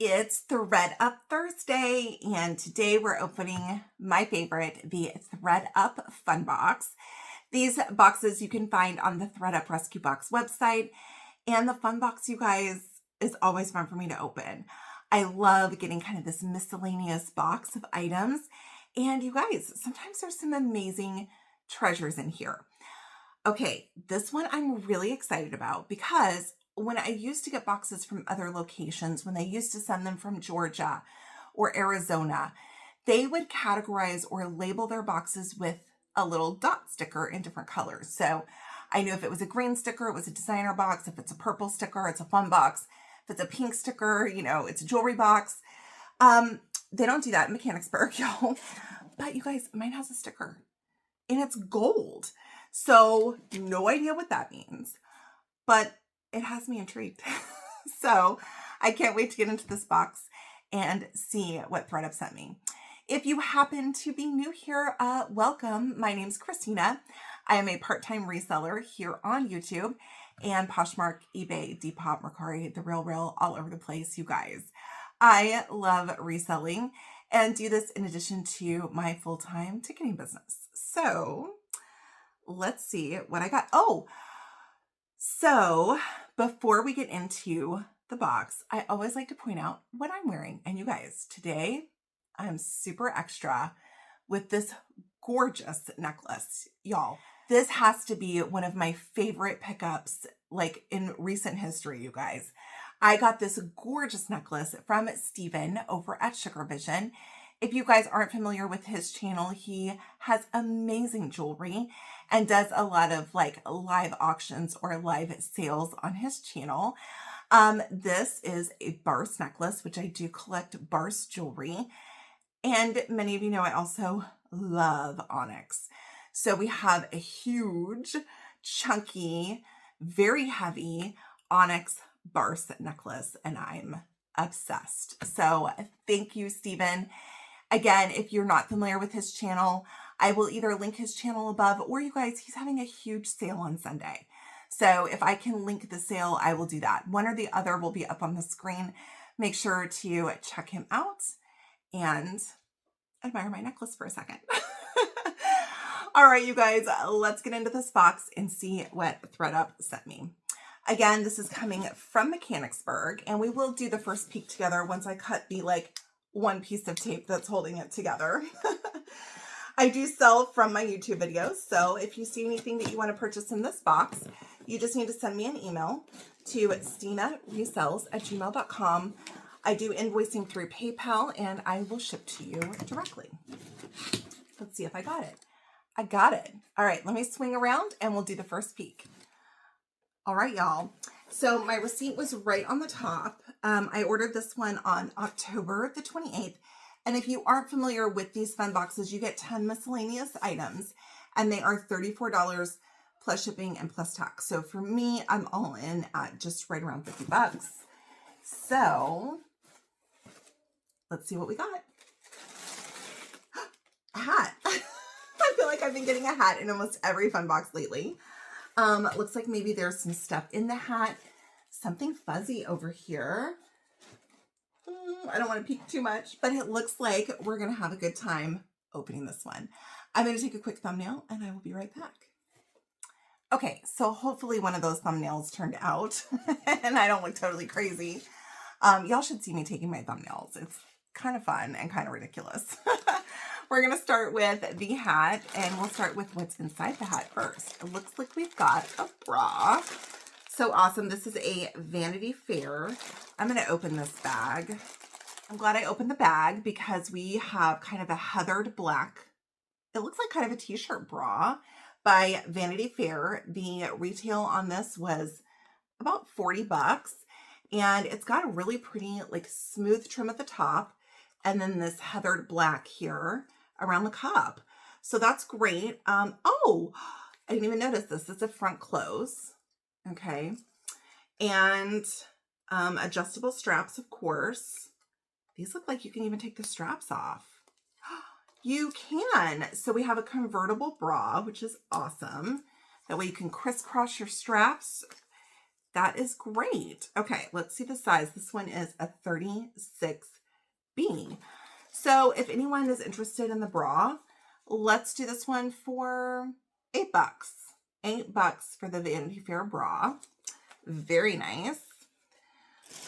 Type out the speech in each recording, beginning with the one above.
It's Thredup Thursday, and today we're opening my favorite, the Thredup Fun Box. These boxes you can find on the Thredup Rescue Box website, and the Fun Box, you guys, is always fun for me to open. I love getting kind of this miscellaneous box of items, and you guys, sometimes there's some amazing treasures in here. Okay, this one I'm really excited about because when I used to get boxes from other locations, when they used to send them from Georgia or Arizona, they would categorize or label their boxes with a little dot sticker in different colors. So I knew if it was a green sticker, it was a designer box. If it's a purple sticker, it's a fun box. If it's a pink sticker, it's a jewelry box. They don't do that in Mechanicsburg, y'all. But you guys, mine has a sticker and it's gold. So no idea what that means, but it has me intrigued. So I can't wait to get into this box and see what Thredup sent me. If you happen to be new here, welcome. My name's Christina. I am a part-time reseller here on YouTube and Poshmark, eBay, Depop, Mercari, The Real, all over the place, you guys. I love reselling and do this in addition to my full-time ticketing business. So let's see what I got. So before we get into the box, I always like to point out what I'm wearing. And you guys, today I'm super extra with this gorgeous necklace. Y'all, this has to be one of my favorite pickups like in recent history, you guys. I got this gorgeous necklace from Steven over at Sugar Vision. If you guys aren't familiar with his channel, he has amazing jewelry and does a lot of like live auctions or live sales on his channel. This is a Barse necklace, which I do collect Barse jewelry. And many of you know I also love onyx. So we have a huge, chunky, very heavy onyx Barse necklace, and I'm obsessed. So thank you, Steven. Again, if you're not familiar with his channel, I will either link his channel above or you guys, he's having a huge sale on Sunday. So if I can link the sale, I will do that. One or the other will be up on the screen. Make sure to check him out and admire my necklace for a second. All right, you guys, let's get into this box and see what Thredup sent me. Again, this is coming from Mechanicsburg, and we will do the first peek together once I cut the one piece of tape that's holding it together. I do sell from my YouTube videos, so if you see anything that you want to purchase in this box, you just need to send me an email to stinaresells@gmail.com. I do invoicing through PayPal, and I will ship to you directly. Let's see if I got it. I got it. All right, let me swing around, and we'll do the first peek. All right, y'all. So my receipt was right on the top. I ordered this one on October the 28th. And if you aren't familiar with these fun boxes, you get 10 miscellaneous items and they are $34 plus shipping and plus tax. So for me, I'm all in at just right around 50 bucks. So let's see what we got. A hat. I feel like I've been getting a hat in almost every fun box lately. Looks like maybe there's some stuff in the hat. Something fuzzy over here. I don't want to peek too much, but it looks like we're going to have a good time opening this one. I'm going to take a quick thumbnail and I will be right back. Okay, so hopefully one of those thumbnails turned out and I don't look totally crazy. Y'all should see me taking my thumbnails. It's kind of fun and kind of ridiculous. We're going to start with the hat, and we'll start with what's inside the hat first. It looks like we've got a bra. So awesome. This is a Vanity Fair. I'm going to open this bag. I'm glad I opened the bag because we have kind of a heathered black, it looks like kind of a t-shirt bra by Vanity Fair. The retail on this was about 40 bucks, and it's got a really pretty smooth trim at the top, and then this heathered black here around the cup. So that's great. Oh, I didn't even notice this. It's a front close. Okay. And adjustable straps, of course. These look like you can even take the straps off. You can. So we have a convertible bra, which is awesome. That way you can crisscross your straps That is great. Okay, let's see the size. This one is a 36B. So if anyone is interested in the bra, let's do this one for $8. $8 for the Vanity Fair bra. Very nice.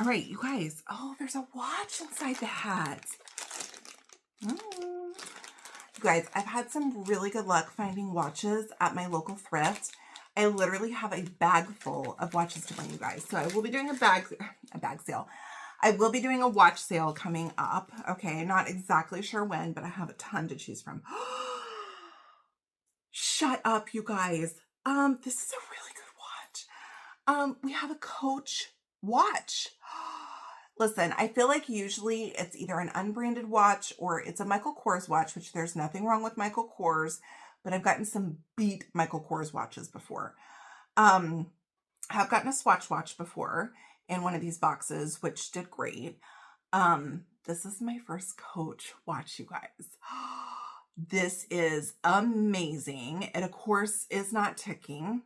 All right, you guys. Oh, there's a watch inside the hat. You guys, I've had some really good luck finding watches at my local thrift. I literally have a bag full of watches to bring you guys. So I will be doing a bag sale. I will be doing a watch sale coming up. Okay, not exactly sure when, but I have a ton to choose from. Shut up, you guys. This is a really good watch. We have a Coach watch. Listen, I feel like usually it's either an unbranded watch or it's a Michael Kors watch, which there's nothing wrong with Michael Kors, but I've gotten some beat Michael Kors watches before. I've gotten a Swatch watch before in one of these boxes, which did great. This is my first Coach watch, you guys. This is amazing. It, of course, is not ticking.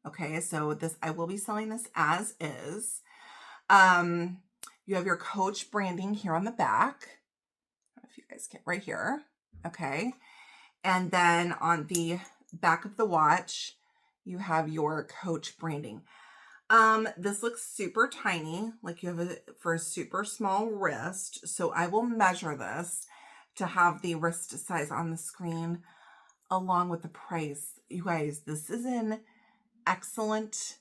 Okay, so this, I will be selling this as is. You have your Coach branding here on the back. I don't know if you guys get right here. Okay. And then on the back of the watch, you have your Coach branding. This looks super tiny, like you have it for a super small wrist. So I will measure this to have the wrist size on the screen along with the price. You guys, this is in excellent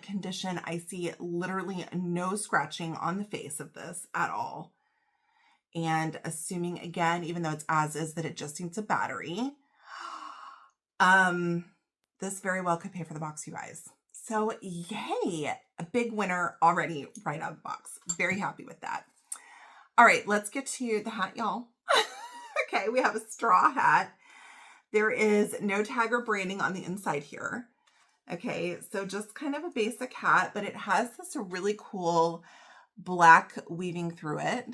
condition. I see literally no scratching on the face of this at all. And assuming, again, even though it's as is, that it just needs a battery, this very well could pay for the box, you guys. So yay, a big winner already right out of the box. Very happy with that. All right, let's get to the hat, y'all. Okay, we have a straw hat. There is no tag or branding on the inside here. Okay, so just kind of a basic hat, but it has this really cool black weaving through it.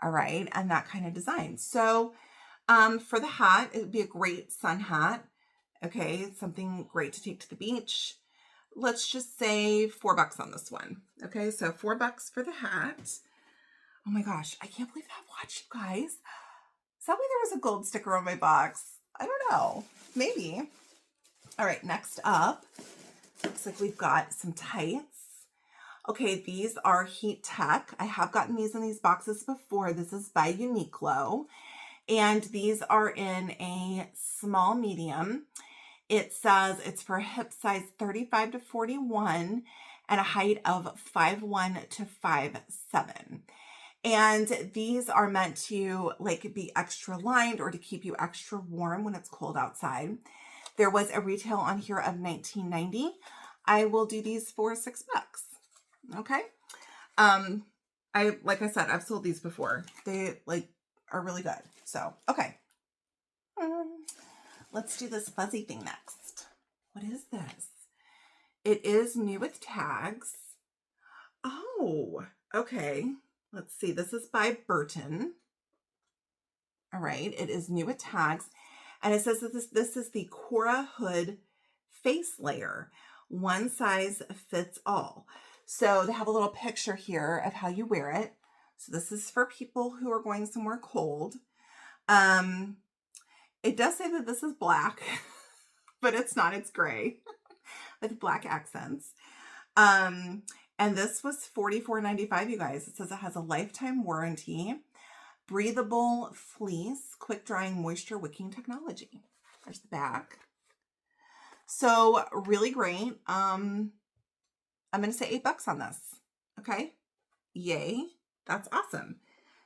All right, and that kind of design. So for the hat, it would be a great sun hat. Okay, something great to take to the beach. Let's just say $4 on this one. Okay, so $4 for the hat. Oh my gosh, I can't believe that watch, you guys. Is that why there was a gold sticker on my box? I don't know, maybe. All right, next up, looks like we've got some tights. Okay, these are Heat Tech. I have gotten these in these boxes before. This is by Uniqlo, and these are in a small medium. It says it's for hip size 35 to 41 and a height of 5'1" to 5'7". And these are meant to like be extra lined or to keep you extra warm when it's cold outside. There was a retail on here of $19.90. I will do these for $6. Okay. Like I said, I've sold these before. They like are really good. So, okay. Let's do this fuzzy thing next. What is this? It is new with tags. Oh, okay. Let's see. This is by Burton. All right. It is new with tags. And it says that this is the Cora Hood face layer. One size fits all. So they have a little picture here of how you wear it. So this is for people who are going somewhere cold. It does say that this is black, but it's not. It's gray with black accents. And this was $44.95, you guys. It says it has a lifetime warranty, breathable fleece, quick drying moisture wicking technology. There's the back. So really great. I'm going to say $8 on this. Okay. Yay. That's awesome.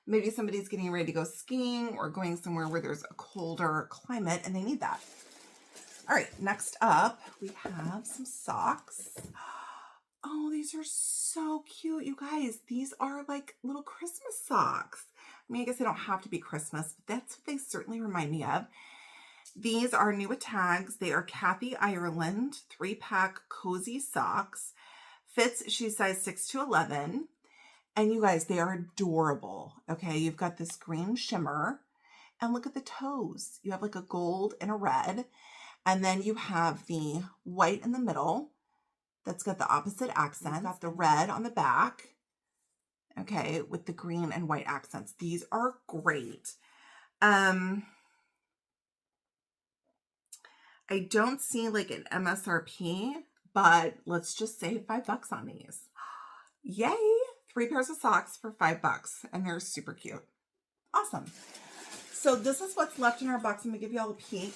Maybe somebody's getting ready to go skiing or going somewhere where there's a colder climate and they need that. All right. Next up, we have some socks. Oh, these are so cute, you guys. These are like little Christmas socks. I mean, I guess they don't have to be Christmas, but that's what they certainly remind me of. These are new with tags. They are Kathy Ireland 3-pack cozy socks. Fits shoe size 6 to 11. And you guys, they are adorable. Okay, you've got this green shimmer. And look at the toes. You have like a gold and a red. And then you have the white in the middle. that's got the opposite accents. Got the red on the back, okay, with the green and white accents. These are great. I don't see like an MSRP, but let's just say $5 on these. Yay! 3 pairs of socks for $5, and they're super cute. Awesome. So this is what's left in our box. I'm gonna give you all a peek.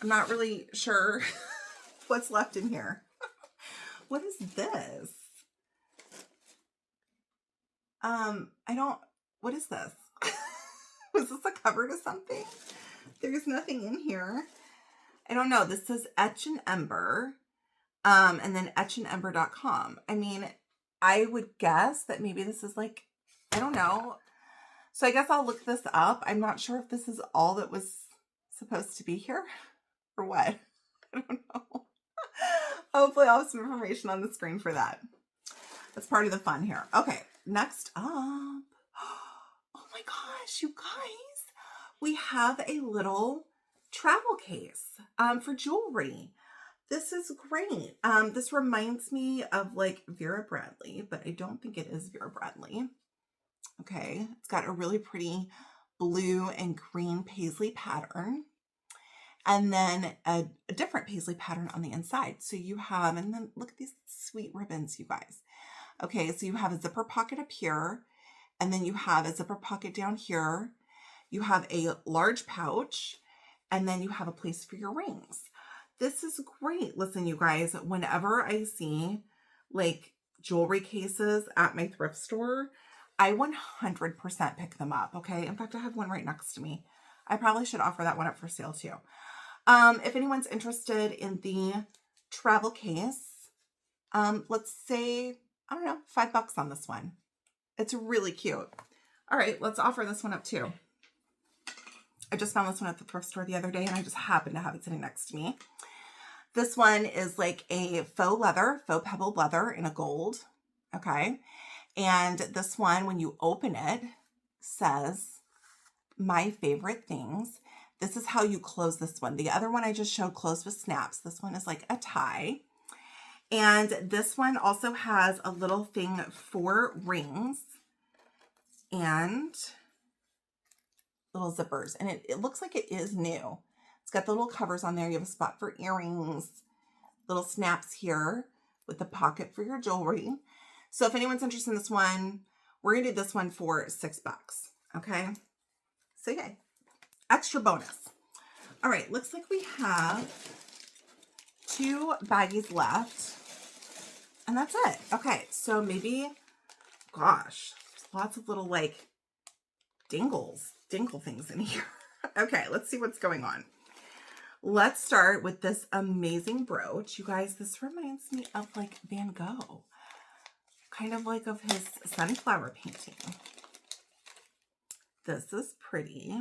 I'm not really sure what's left in here. What is this? What is this? Was this a cover to something? There's nothing in here. I don't know. This says Etch and Ember, and then etchandember.com. I mean, I would guess that maybe this is like, I don't know. So I guess I'll look this up. I'm not sure if this is all that was supposed to be here or what. I don't know. Hopefully I'll have some information on the screen for that. That's part of the fun here. Okay, next up. Oh my gosh, you guys. We have a little travel case for jewelry. This is great. This reminds me of like Vera Bradley, but I don't think it is Vera Bradley. Okay, it's got a really pretty blue and green paisley pattern. And then a different paisley pattern on the inside. So you have, and then look at these sweet ribbons, you guys. Okay, so you have a zipper pocket up here, and then you have a zipper pocket down here. You have a large pouch, and then you have a place for your rings. This is great. Listen, you guys, whenever I see like jewelry cases at my thrift store, I 100% pick them up, okay? In fact, I have one right next to me. I probably should offer that one up for sale too. If anyone's interested in the travel case, let's say, I don't know, $5 on this one. It's really cute. All right, let's offer this one up too. I just found this one at the thrift store the other day, and I just happened to have it sitting next to me. This one is like a faux leather, faux pebbled leather in a gold, okay? And this one, when you open it, says, my favorite things. This is how you close this one. The other one I just showed closed with snaps. This one is like a tie. And this one also has a little thing for rings and little zippers. And it looks like it is new. It's got the little covers on there. You have a spot for earrings, little snaps here with the pocket for your jewelry. So if anyone's interested in this one, we're going to do this one for $6. Okay. So yay. Extra bonus. All right. Looks like we have 2 baggies left. And that's it. Okay. So maybe, gosh, there's lots of little like dingle things in here. Okay. Let's see what's going on. Let's start with this amazing brooch. You guys, this reminds me of like Van Gogh. Kind of like of his sunflower painting. This is pretty.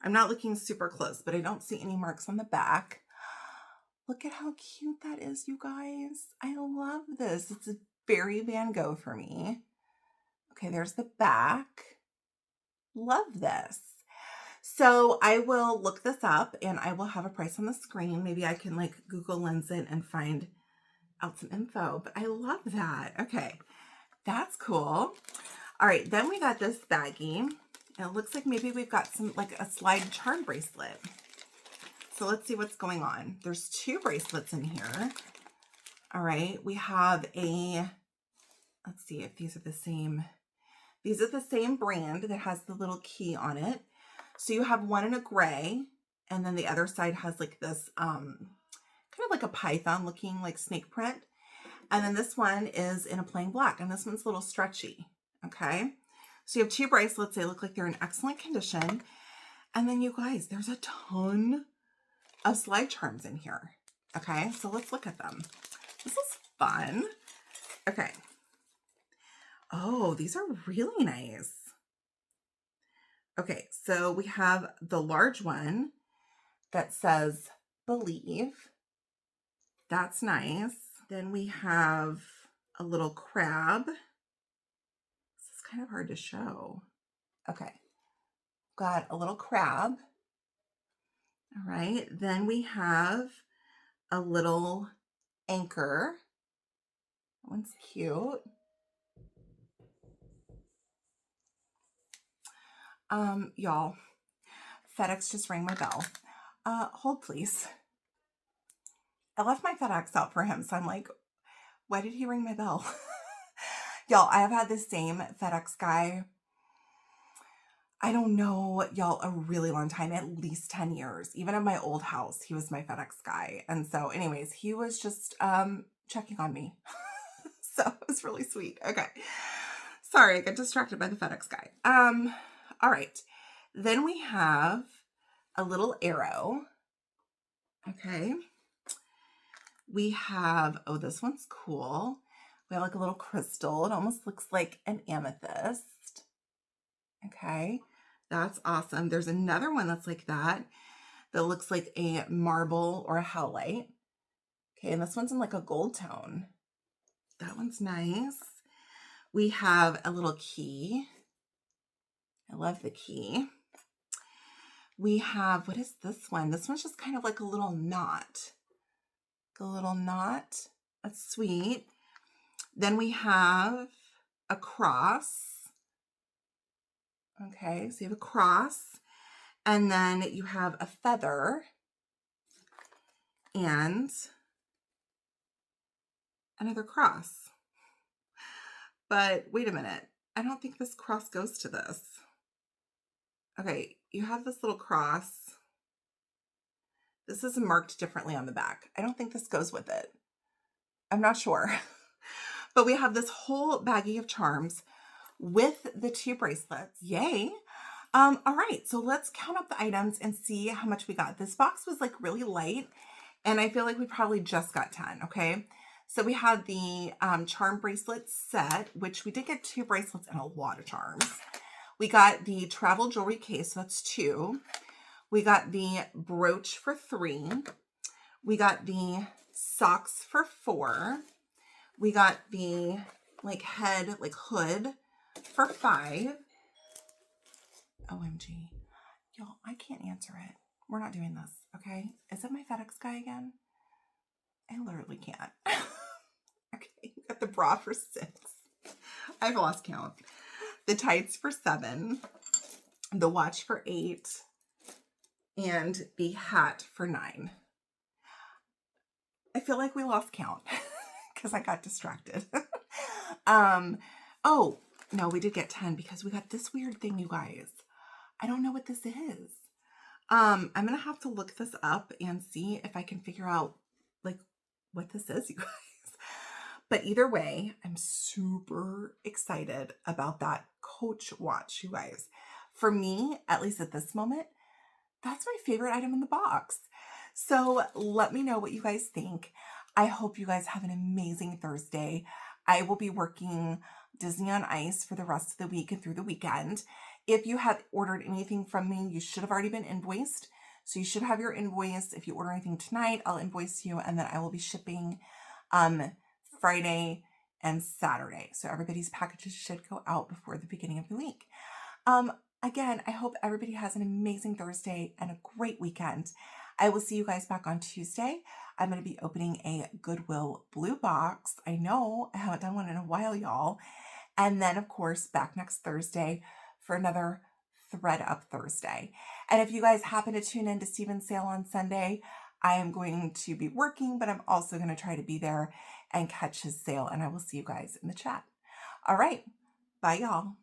I'm not looking super close, but I don't see any marks on the back. Look at how cute that is, you guys. I love this. It's a very Van Gogh for me. Okay, there's the back. Love this. So I will look this up and I will have a price on the screen. Maybe I can like Google Lens it and find out some info, but I love that. Okay, that's cool. All right, then we got this baggie. And it looks like maybe we've got some like a slide charm bracelet. So let's see what's going on. There's 2 bracelets in here. All right, we have let's see if these are the same. These are the same brand that has the little key on it. So you have one in a gray, and then the other side has like this kind of like a python looking like snake print. And then this one is in a plain black, and this one's a little stretchy, okay? So you have 2 bracelets. They look like they're in excellent condition. And then you guys, there's a ton of slide charms in here, okay? So let's look at them. This is fun. Okay. Oh, these are really nice. Okay, so we have the large one that says believe. That's nice. Then we have a little crab. This is kind of hard to show. Okay, got a little crab. All right, then we have a little anchor. That one's cute. Y'all, FedEx just rang my bell. Hold please. I left my FedEx out for him, so I'm like, why did he ring my bell? Y'all, I have had the same FedEx guy, I don't know, y'all, a really long time, at least 10 years. Even at my old house, he was my FedEx guy. And so anyways, he was just checking on me. So it was really sweet. Okay. Sorry, I got distracted by the FedEx guy. All right. Then we have a little arrow. Okay. We have, oh, this one's cool. We have like a little crystal. It almost looks like an amethyst. Okay. That's awesome. There's another one that's like that looks like a marble or a howlite. Okay. And this one's in like a gold tone. That one's nice. We have a little key. I love the key. We have, what is this one? This one's just kind of like a little knot. A little knot. That's sweet. Then we have a cross. Okay, so you have a cross. And then you have a feather. And another cross. But wait a minute. I don't think this cross goes to this. Okay, you have this little cross. This is marked differently on the back. I don't think this goes with it. I'm not sure. But we have this whole baggie of charms with the 2 bracelets. Yay. All right, so let's count up the items and see how much we got. This box was like really light, and I feel like we probably just got 10, okay? So we had the charm bracelet set, which we did get 2 bracelets and a lot of charms. We got the travel jewelry case, so that's 2. We got the brooch for 3. We got the socks for 4. We got the like head, like hood for 5. OMG. Y'all, I can't answer it. We're not doing this, okay? Is it my FedEx guy again? I literally can't. Okay, got the bra for 6. I've lost count. The tights for 7. The watch for 8. And the hat for 9. I feel like we lost count because I got distracted. Oh, no, we did get 10 because we got this weird thing, you guys. I don't know what this is. I'm going to have to look this up and see if I can figure out like what this is, you guys. But either way, I'm super excited about that Coach watch, you guys. For me, at least at this moment, that's my favorite item in the box. So let me know what you guys think. I hope you guys have an amazing Thursday. I will be working Disney on Ice for the rest of the week and through the weekend. If you have ordered anything from me, you should have already been invoiced. So you should have your invoice. If you order anything tonight, I'll invoice you, and then I will be shipping Friday and Saturday. So everybody's packages should go out before the beginning of the week. Again, I hope everybody has an amazing Thursday and a great weekend. I will see you guys back on Tuesday. I'm going to be opening a Goodwill blue box. I know I haven't done one in a while, y'all. And then, of course, back next Thursday for another Thredup Thursday. And if you guys happen to tune in to Steven's sale on Sunday, I am going to be working, but I'm also going to try to be there and catch his sale. And I will see you guys in the chat. All right. Bye, y'all.